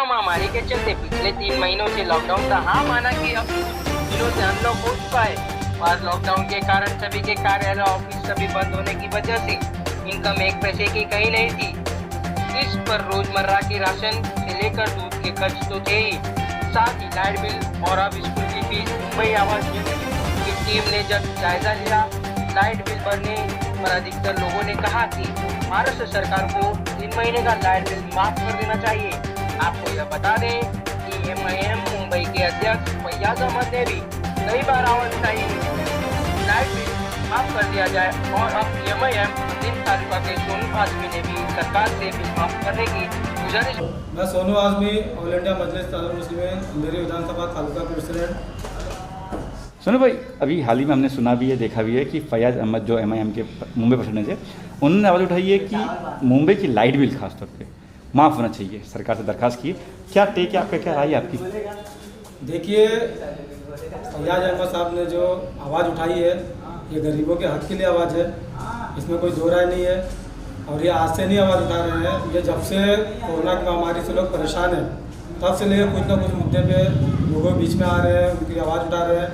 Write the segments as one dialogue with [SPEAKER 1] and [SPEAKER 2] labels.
[SPEAKER 1] Corona महामारी के चलते पिछले 3 महीनों से लॉकडाउन था। हाँ, माना कि अब दिनों से अनलॉक हो चुका है और लॉकडाउन के कारण सभी के कार्यालय ऑफिस सभी बंद होने की वजह से इनकम एक पैसे की कहीं नहीं थी। इस पर रोजमर्रा की राशन से लेकर दूध के खर्च तो थे ही, साथ ही लाइट बिल और अब स्कूल की फीस। मुंबई आवास की टीम ने जब जायजा लिया लाइट बिल भरने पर अधिकतर लोगों ने कहा कि महाराष्ट्र सरकार को 3 महीने का लाइट बिल माफ कर देना चाहिए। आपको यह बता दें कि MIM मुंबई के अध्यक्ष फैयाज अहमद ने भी कई बार आवाज उठाई लाइट बिल माफ कर दिया जाए और अब MIM तालुका के सोनू आजमी ने भी सरकार से बिल माफ करने की गुजारिश।
[SPEAKER 2] मैं सोनू आजमी ऑल इंडिया मजलिस मुस्लिमीन अंधेरी विधानसभा तालुका प्रेसिडेंट।
[SPEAKER 3] सोनू भाई, अभी हाल ही में हमने सुना भी है, देखा भी है कि फैयाज अहमद जो MIM के मुंबई प्रेसिडेंट है, उन्होंने आवाज़ उठाई है कि मुंबई की लाइट बिल खासतौर पे माफ़ होना चाहिए, सरकार से दरखास्त की। क्या टेक है आपका, क्या राय है आपकी?
[SPEAKER 2] देखिए, फैयाज अहमद साहब ने जो आवाज़ उठाई है ये गरीबों के हक के लिए आवाज़ है, इसमें कोई दो राय नहीं है। और ये आज से नहीं आवाज़ उठा रहे हैं, ये जब से कोरोना की महामारी से लोग परेशान हैं तब से लेकर कुछ ना कुछ मुद्दे पे लोगों के बीच में आ रहे हैं, उनकी आवाज़ उठा रहे हैं।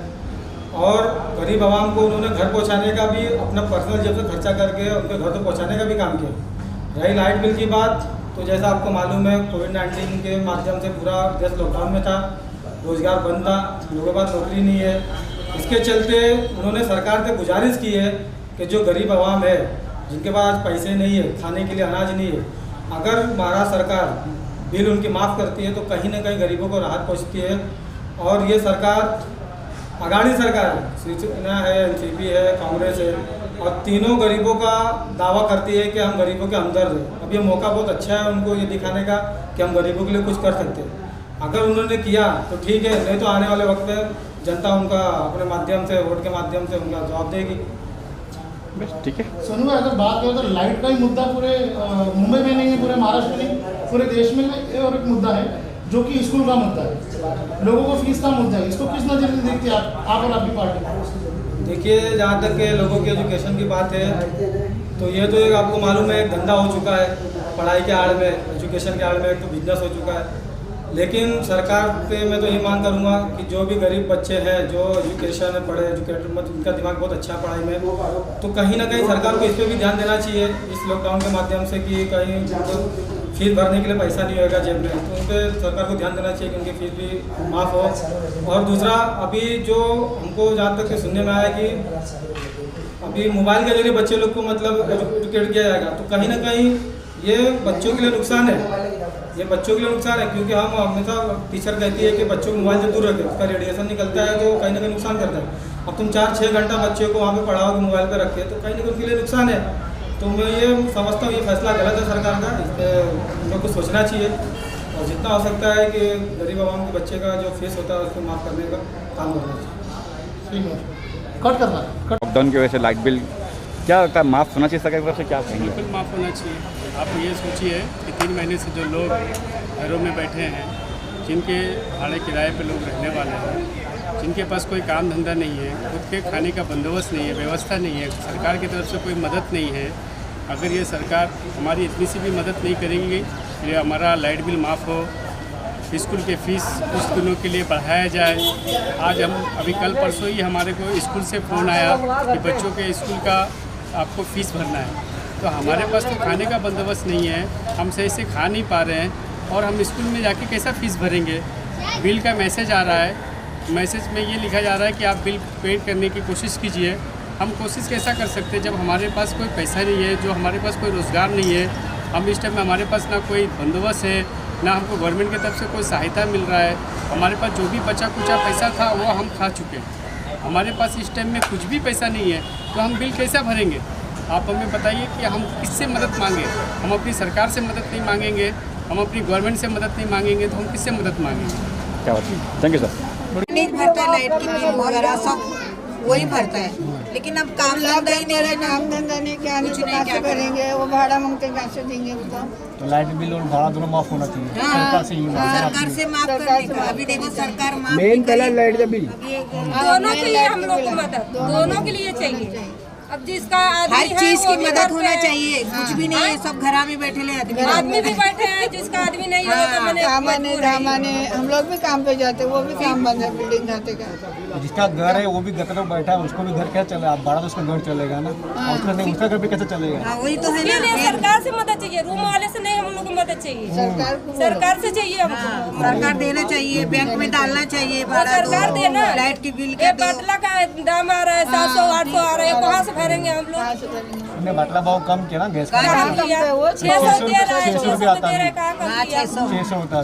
[SPEAKER 2] और गरीब आवाम को उन्होंने घर पहुंचाने का भी अपना पर्सनल जेब से खर्चा करके उनके घर तक पहुंचाने का भी काम किया। रही लाइट बिल की बात, तो जैसा आपको मालूम है कोविड-19 के माध्यम से पूरा देश लॉकडाउन में था, रोज़गार बंद था, लोगों के पास नौकरी नहीं है। इसके चलते उन्होंने सरकार से गुजारिश की है कि जो गरीब आवाम है जिनके पास पैसे नहीं है, खाने के लिए अनाज नहीं है, अगर महाराष्ट्र सरकार बिल उनकी माफ़ करती है तो कहीं ना कहीं गरीबों को राहत पहुँचती है। और ये सरकार अगाड़ी सरकार है, शिवसेना है, NCP है, कांग्रेस है, और तीनों गरीबों का दावा करती है कि हम गरीबों के हमदर्द हैं। अब ये मौका बहुत अच्छा है उनको ये दिखाने का कि हम गरीबों के लिए कुछ कर सकते हैं। अगर उन्होंने किया तो ठीक है, नहीं तो आने वाले वक्त में जनता उनका अपने माध्यम से, वोट के माध्यम से उनका जवाब देगी।
[SPEAKER 3] ठीक है
[SPEAKER 4] सोनू, अगर बात करें तो लाइट का ही मुद्दा पूरे मुंबई में नहीं है, पूरे महाराष्ट्र में नहीं, पूरे देश में और एक मुद्दा है जो कि स्कूल का मुद्दा है, लोगों को फीस का मुद्दा है। इसको किस नज़र से देखते हैं आप और आपकी पार्टी?
[SPEAKER 2] देखिए, जहाँ तक के लोगों के एजुकेशन की बात है तो ये तो एक आपको मालूम है एक धंधा हो चुका है, पढ़ाई के आड़ में, एजुकेशन के आड़ में एक तो बिजनेस हो चुका है। लेकिन सरकार पे मैं तो ये मांग करूँगा कि जो भी गरीब बच्चे हैं जो एजुकेशन में पढ़े, एजुकेटेड मत, उनका दिमाग बहुत अच्छा है पढ़ाई में, तो कहीं ना कहीं सरकार को इस पर भी ध्यान देना चाहिए इस लॉकडाउन के माध्यम से कि कहीं फीस भरने के लिए पैसा नहीं होगा जेब में, तो उन पर सरकार को ध्यान देना चाहिए कि उनकी फीस भी माफ़ हो। और दूसरा, अभी जो हमको जहाँ तक सुनने में आया कि अभी मोबाइल के जरिए बच्चे लोग को मतलब एजुकेट किया जाएगा, तो कहीं ना कहीं ये बच्चों के लिए नुकसान है, ये बच्चों के लिए नुकसान है, क्योंकि हम हमेशा टीचर कहती है कि बच्चों को मोबाइल से दूर रखें, उसका रेडिएशन निकलता है जो कहीं ना कहीं नुकसान करता है। अब तुम 4-6 घंटा बच्चे को वहाँ पे पढ़ाओगे, मोबाइल पे रखे, तो कहीं ना कहीं उनके लिए नुकसान है। तो मैं ये समझता हूँ ये फैसला गलत है सरकार का, इस पर उनको कुछ सोचना चाहिए और जितना हो सकता है कि गरीब आवाम के बच्चे का जो फीस होता है उसको माफ़ करने का काम करना चाहिए।
[SPEAKER 4] ठीक है, कट करना
[SPEAKER 3] लॉकडाउन की वजह से लाइट बिल क्या लगता है माफ़ होना चाहिए सरकार की तरफ से, क्या कहेंगे?
[SPEAKER 5] बिल्कुल माफ़ होना चाहिए। आप ये सोचिए कि 3 महीने से जो लोग घरों में बैठे हैं, जिनके भाड़े किराए पे लोग रहने वाले हैं, जिनके पास कोई काम धंधा नहीं है, खुद के खाने का बंदोबस्त नहीं है, व्यवस्था नहीं है, सरकार की तरफ से कोई मदद नहीं है, अगर ये सरकार हमारी इतनी सी भी मदद नहीं करेंगी कि हमारा लाइट बिल माफ़ हो, स्कूल के फ़ीस कुछ दिनों के लिए बढ़ाया जाए। आज हम अभी कल परसों ही हमारे को स्कूल से फ़ोन आया कि बच्चों के स्कूल का आपको फ़ीस भरना है, तो हमारे पास तो खाने का बंदोबस्त नहीं है, हम सही से खा नहीं पा रहे हैं और हम स्कूल में जाके कैसा फ़ीस भरेंगे। बिल का मैसेज आ रहा है, मैसेज में ये लिखा जा रहा है कि आप बिल पेड करने की कोशिश कीजिए। हम कोशिश कैसा कर सकते हैं जब हमारे पास कोई पैसा नहीं है, जो हमारे पास कोई रोज़गार नहीं है, हम इस टाइम में हमारे पास ना कोई बंदोबस्त है, ना हमको गवर्नमेंट की तरफ से कोई सहायता मिल रहा है। हमारे पास जो भी बचा कुचा पैसा था वो हम खा चुके हैं, हमारे पास इस टाइम में कुछ भी पैसा नहीं है, तो हम बिल कैसा भरेंगे? आप हमें बताइए कि हम किससे मदद मांगें? हम अपनी सरकार से मदद नहीं मांगेंगे, हम अपनी गवर्नमेंट से मदद नहीं मांगेंगे, तो हम किससे मदद मांगेंगे?
[SPEAKER 3] क्या बात है? Thank you sir.
[SPEAKER 6] नहीं भरता है, लाइट की बिल वगैरह सब वही भरता है, लेकिन अब काम धंधा ही नहीं,
[SPEAKER 7] काम धंधा नहीं, क्या नहीं, तो कैसे करेंगे? वो भाड़ा मांगते कैसे देंगे बताओ?
[SPEAKER 8] तो लाइट बिल और भाड़ा दोनों माफ होना चाहिए, सरकार से ही
[SPEAKER 6] सरकार से माफ करने का। अभी देखो सरकार माफ
[SPEAKER 8] मेन पहले लाइट का बिल
[SPEAKER 9] दोनों के लिए हम लोग को मदद दोनों के लिए चाहिए। अब जिसका
[SPEAKER 6] हर
[SPEAKER 9] आदमी है
[SPEAKER 6] चीज
[SPEAKER 9] वो
[SPEAKER 6] की
[SPEAKER 9] भी
[SPEAKER 6] मदद
[SPEAKER 9] करते
[SPEAKER 6] होना
[SPEAKER 9] हैं।
[SPEAKER 6] चाहिए, कुछ भी नहीं है, सब घर में बैठे ले
[SPEAKER 9] आदमी भी बैठे हैं, जिसका आदमी नहीं होगा तो मैंने
[SPEAKER 7] सामाने दामाने हम लोग भी काम पे जाते, वो भी काम बंद है, बिल्डिंग जाते का।
[SPEAKER 8] जिसका घर है वो भी घर में बैठा है, उसको भी घर क्या चले, आप भाड़ा तो उसका घर चलेगा ना, और उसका नहीं, उसका घर भी कैसे चलेगा।
[SPEAKER 6] वही तो है
[SPEAKER 9] इसके लिए
[SPEAKER 6] ना,
[SPEAKER 9] सरकार से मदद चाहिए, रूम वाले से नहीं, हम लोग को मदद चाहिए, सरकार से चाहिए हमको।
[SPEAKER 6] सरकार देना चाहिए, बैंक में डालना चाहिए,
[SPEAKER 9] वो सरकार देना,
[SPEAKER 6] लाइट की बिल
[SPEAKER 9] ये बाटला का दाम आ रहा है 700-800 आ रहा है, कहाँ से भरेंगे हम लोग?
[SPEAKER 8] हमने बाटला भाव कम किया ना गैस का,
[SPEAKER 9] कहाँ किया? 600 दे रहा है, 600 दे रहा है, कहाँ कम किया?
[SPEAKER 8] 600 होता है,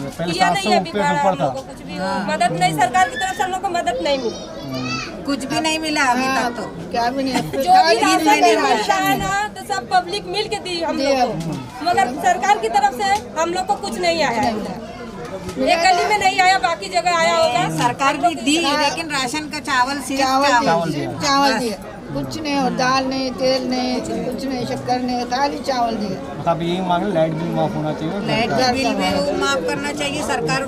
[SPEAKER 8] पहले
[SPEAKER 9] किया नहीं
[SPEAKER 8] 700
[SPEAKER 9] है, अभी
[SPEAKER 8] पे
[SPEAKER 9] बढ़ा
[SPEAKER 8] ऊपर
[SPEAKER 9] हम
[SPEAKER 8] था।
[SPEAKER 9] लोग को कुछ भी मदद नहीं, सरकार की तरफ से हम लोग को मदद नहीं मिली,
[SPEAKER 6] कुछ भी नहीं मिला अभी तक तो।
[SPEAKER 7] क्या भी नहीं,
[SPEAKER 9] जो भी राशन मिल रहा है ना तो सब पब्लिक मिल के दी हम लोग को, मगर सरकार की तरफ से हम लोग को कुछ नहीं आया है। एक गली में नहीं आया, बाकी जगह आया होगा।
[SPEAKER 6] सरकार भी दी, लेकिन राशन का चावल सिर्फ
[SPEAKER 7] चावल दिए, कुछ नहीं, और दाल नहीं, तेल नहीं, कुछ नहीं, शक्कर नहीं, खाली चावल दिए।
[SPEAKER 8] मतलब यही मांगे लाइट बिल माफ होना चाहिए,
[SPEAKER 6] लाइट का बिल भी वो माफ करना चाहिए, सरकार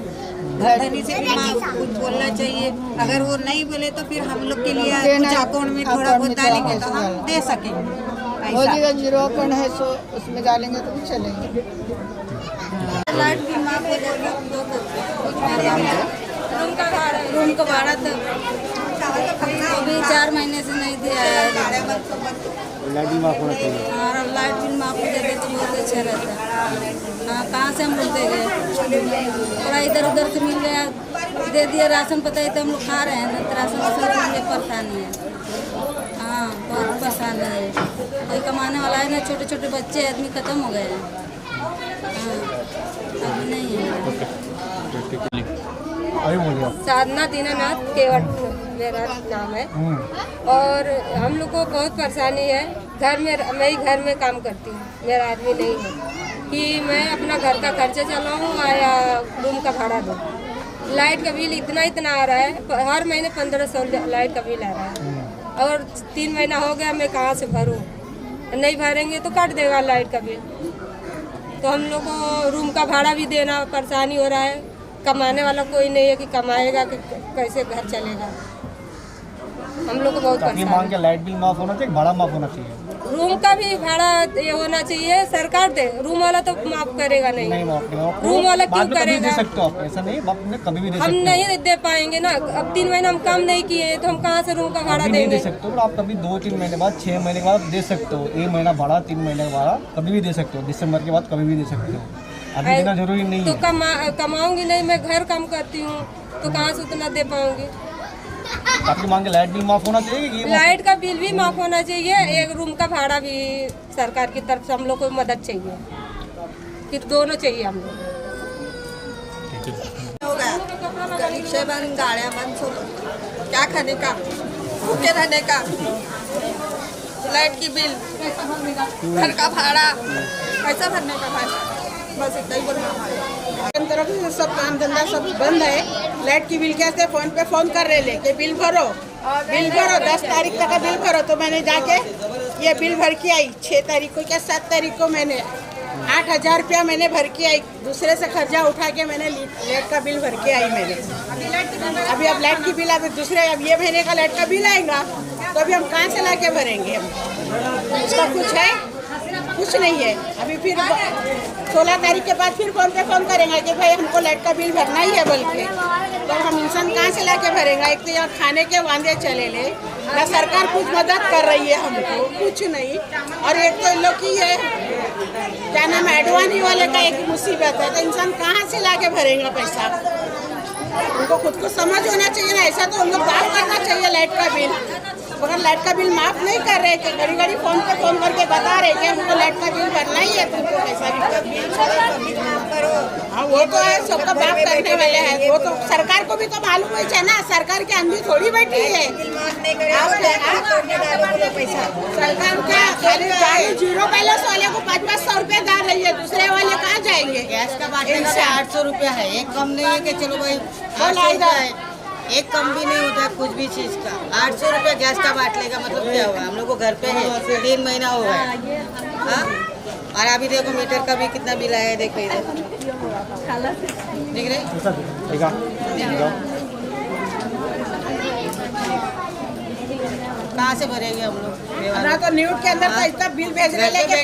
[SPEAKER 6] धनी से भी माफ कुछ बोलना चाहिए। अगर वो नहीं बोले तो फिर हम लोग के लिए कुछ अकाउंट में थोड़ा बहुत डालेंगे तो हम दे सकेंगे।
[SPEAKER 7] मोदी का 0 अकाउंट है, सो उसमें डालेंगे तो भी चलेंगे।
[SPEAKER 6] लाइट बिल माफ हो जाएगा,
[SPEAKER 9] रूम का भाड़ा तो
[SPEAKER 6] अभी 4 महीने से नहीं दिया है।
[SPEAKER 8] लाइट बिल माफ होना चाहिए।
[SPEAKER 6] और लाइट बिल माफ हो जाते तो बहुत अच्छा रहता। हाँ, कहाँ से हम लोग देंगे, थोड़ा इधर उधर से मिल गया, दे दिया राशन, पता है तो हम लोग खा रहे हैं, तो राशन मिलने परेशानी है। हाँ, बहुत परेशानी है, कोई कमाने वाला है ना, छोटे छोटे बच्चे आदमी खत्म हो गए हैं। हाँ, अभी नहीं है।
[SPEAKER 8] अभी बोलिए।
[SPEAKER 9] साधना दीनानाथ केवट मेरा नाम है, और हम लोग को बहुत परेशानी है। घर में मैं ही घर में काम करती हूँ, मेरा आदमी नहीं है कि मैं अपना घर का खर्चा चलाऊँ या रूम का भाड़ा दूँ। लाइट का बिल इतना आ रहा है, हर महीने 1500 लाइट का बिल आ रहा है, और 3 महीना हो गया, मैं कहाँ से भरूँ? नहीं भरेंगे तो काट देगा लाइट का बिल। तो हम लोग को रूम का भाड़ा भी देना परेशानी हो रहा है, कमाने वाला कोई नहीं है कि कमाएगा कि कैसे घर चलेगा। हम लोग को बहुत
[SPEAKER 8] अपनी मांग के लाइट बिल माफ होना चाहिए, भाड़ा माफ होना चाहिए।
[SPEAKER 9] रूम का भी भाड़ा ये होना चाहिए, सरकार दे, रूम वाला तो माफ करेगा नहीं, रूम वाला क्यों करेगा?
[SPEAKER 8] दे सकते हो आप, ऐसा नहीं, आप कभी भी दे
[SPEAKER 9] हम
[SPEAKER 8] सकते हो।
[SPEAKER 9] नहीं दे पाएंगे ना, अब 3 महीना हम काम नहीं किए तो हम कहाँ से रूम का भाड़ा
[SPEAKER 8] अभी नहीं
[SPEAKER 9] देंगे?
[SPEAKER 8] दे सकते हो, आप कभी 2-3 महीने बाद, 6 महीने के बाद दे सकते हो। 1 महीना भाड़ा, 3 महीने का भाड़ा कभी भी दे सकते हो, दिसंबर के बाद कभी भी दे सकते हो, अभी देना जरूरी नहीं
[SPEAKER 9] तो
[SPEAKER 8] है।
[SPEAKER 9] कमाऊंगी नहीं, मैं घर काम करती हूँ तो कहाँ से उतना दे पाऊंगी?
[SPEAKER 8] आपकी मांग के लाइट बिल माफ होना चाहिए कि ये
[SPEAKER 9] लाइट का बिल भी माफ होना चाहिए, एक रूम का भाड़ा भी सरकार की तरफ से हम लोग को मदद चाहिए, कि दोनों चाहिए हम लोग।
[SPEAKER 6] रिक्शे बंद, गाड़ियाँ बंद, क्या खाने का, भूखे रहने का, लाइट की बिल, घर का भाड़ा, पैसा भरने का भाई, बस इतना ही बोलना हमारे
[SPEAKER 10] तरफ से सब काम धंधा सब बंद है। लाइट की बिल कैसे फोन पे फोन कर रहे लेके बिल भरो 10 तारीख तक का बिल भरो। तो मैंने जाके ये बिल भर के आई 6 तारीख को क्या 7 तारीख को मैंने 8,000 रुपया मैंने भर के आई, दूसरे से खर्चा उठा के मैंने लाइट का बिल भर के आई मैंने। अभी अब लाइट की बिल अब दूसरे अब ये महीने का लाइट का बिल आएगा तो अभी हम कहाँ से ला के भरेंगे? हम उसका कुछ है, कुछ नहीं है। अभी फिर 16 तारीख के बाद फिर फोन पे फोन करेंगे कि भाई हमको लाइट का बिल भरना ही है बोल के, तो हम इंसान कहाँ से ला के भरेंगे? एक तो यहाँ खाने के वांदे चले ले, ना सरकार कुछ मदद कर रही है हमको, कुछ नहीं। और एक तो इन लोग की है क्या नाम एडवानी वाले का एक मुसीबत है, तो इंसान कहाँ से ला के भरेगा पैसा? उनको खुद को समझ होना चाहिए ना, ऐसा तो उन लोग माफ करना चाहिए लाइट का बिल। मगर लाइट का बिल माफ नहीं कर रहे कि घड़ी घड़ी फोन पे फोन करके बता रहे कि हमको लाइट का बिल भरना ही है, तुमको पैसा भी करो। हाँ, वो तो है, सबका माफ करने वाले हैं। वो तो सरकार को भी तो मालूम ही है ना, सरकार के अंदर थोड़ी बैठी है। सरकार क्या खाली 0 बैलेंस वाले को 500-500 रुपए डाल रही है, दूसरे वाले कहाँ जाएंगे?
[SPEAKER 6] गैस का बांटने का 800 रुपया है, एक कम नहीं है कि चलो भाई 800 रुपया है, एक कम भी नहीं होता है कुछ भी चीज़ का। 800 रुपया गैस का बांटने का मतलब क्या हुआ? हम लोग को घर पे है 3 महीना हो गया। हाँ, और अभी देखो मीटर का भी कितना बिल आया है, देखो इधर दिख रहे। कहाँ से भरेंगे हम लोग?
[SPEAKER 10] ना तो न्यूट के अंदर तो इतना बिल भेजने लेके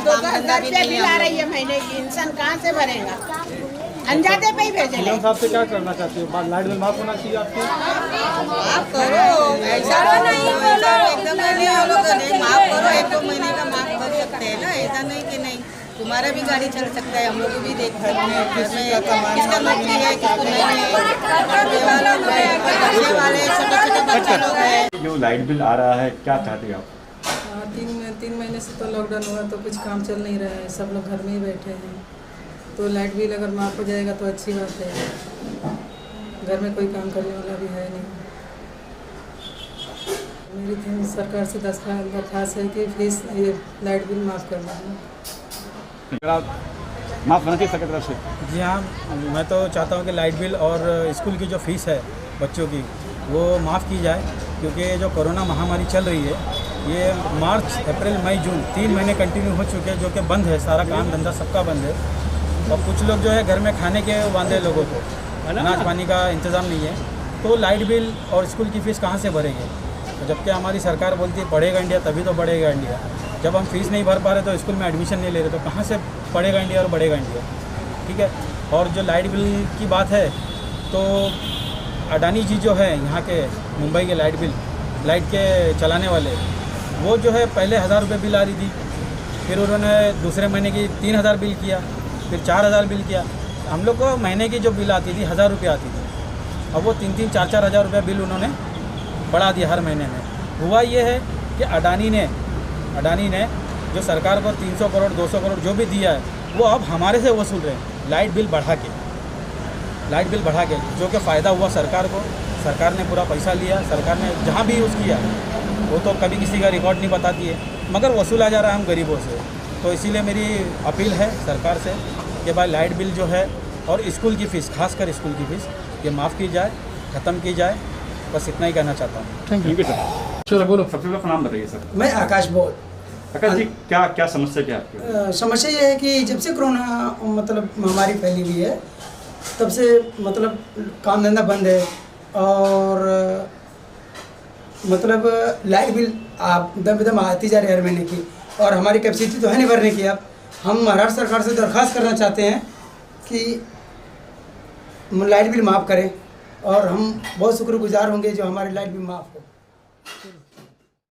[SPEAKER 10] 2,000 रुपया बिल आ रही है महीने की, इंसान कहाँ से भरेगा? अनजाते पे ही भेजे।
[SPEAKER 2] साहब से क्या करना चाहती हो? लाइट बिल माफ होना चाहिए आपकी?
[SPEAKER 7] माफ करो, ऐसा नहीं बोलो, एकदम नहीं बोलो तो नहीं, माफ करो, 1-2 महीने का माफ कर सकते हैं ना, ऐसा नहीं कि नहीं, तुम्हारा भी गाड़ी चल सकता है, हम लोग को भी देख सकते हैं, किसका नौकरी है, किसको नहीं है, बच्चे वाले छोटे-छोटे बच्चे लोग हैं।
[SPEAKER 3] जो लाइट बिल आ रहा है, क्या चाहते हो आप?
[SPEAKER 11] 3 महीने से तो लॉकडाउन हुआ तो कुछ काम चल नहीं रहा है, सब लोग घर में ही बैठे हैं, तो लाइट बिल अगर माफ़ हो जाएगा तो अच्छी बात है। घर में कोई काम करने वाला भी है नहीं। मेरी सरकार से दरख्वास्त है कि फीस ये लाइट बिल माफ़ करना है।
[SPEAKER 3] माफ़ होना चाहिए सरकार की तरफ से?
[SPEAKER 2] जी हाँ, मैं तो चाहता हूँ कि लाइट बिल और स्कूल की जो फ़ीस है बच्चों की वो माफ़ की जाए, क्योंकि जो कोरोना महामारी चल रही है ये मार्च, अप्रैल, मई, जून 3 महीने कंटिन्यू हो चुके हैं, जो कि बंद है, सारा काम धंधा सबका बंद है। और कुछ लोग जो है घर में खाने के बांधे लोगों को, अनाज पानी का इंतज़ाम नहीं है, तो लाइट बिल और स्कूल की फ़ीस कहाँ से भरेंगे? तो जबकि हमारी सरकार बोलती है बढ़ेगा इंडिया, तभी तो बढ़ेगा इंडिया। जब हम फीस नहीं भर पा रहे तो स्कूल में एडमिशन नहीं ले रहे, तो कहाँ से पढ़ेगा इंडिया और बढ़ेगा इंडिया? ठीक है। और जो लाइट बिल की बात है तो अडानी जी जो है यहाँ के मुंबई के लाइट के चलाने वाले, वो जो है पहले 1000 रुपये बिल आ रही थी, फिर उन्होंने दूसरे महीने की 3000 बिल किया, फिर 4000 बिल किया। हम लोग को महीने की जो बिल आती थी 1000 रुपये आती थी, अब वो 3-3, 4-4 हज़ार रुपये बिल उन्होंने बढ़ा दिया हर महीने में। हुआ ये है कि अडानी ने जो सरकार को 300 करोड़ 200 करोड़ जो भी दिया है वो अब हमारे से वसूल रहे हैं लाइट बिल बढ़ा के, जो कि फ़ायदा हुआ सरकार को। सरकार ने पूरा पैसा लिया, सरकार ने जहाँ भी यूज़ किया वो तो कभी किसी का रिकॉर्ड नहीं बताती है, मगर वसूला जा रहा है हम गरीबों से। तो इसीलिए मेरी अपील है सरकार से कि भाई लाइट बिल जो है और स्कूल की फ़ीस, खासकर स्कूल की फ़ीस, ये माफ़ की जाए, ख़त्म की जाए। बस इतना ही कहना चाहता हूँ।
[SPEAKER 3] Thank you sir. चलो बोलो, सबसे पहले नाम बताइए सर।
[SPEAKER 12] मैं आकाश बोल।
[SPEAKER 3] आकाश जी, क्या समस्या क्या आपकी?
[SPEAKER 12] समस्या ये है कि जब से कोरोना मतलब महामारी फैली हुई है तब से मतलब काम धंधा बंद है, और मतलब लाइट बिल आप दम आती जा रही है हर महीने की, और हमारी कैपेसिटी तो है नहीं भरने की। अब हम महाराष्ट्र सरकार से दरख्वास्त करना चाहते हैं कि लाइट बिल माफ़ करें, और हम बहुत शुक्रगुजार होंगे जो हमारी लाइट बिल माफ़ हो।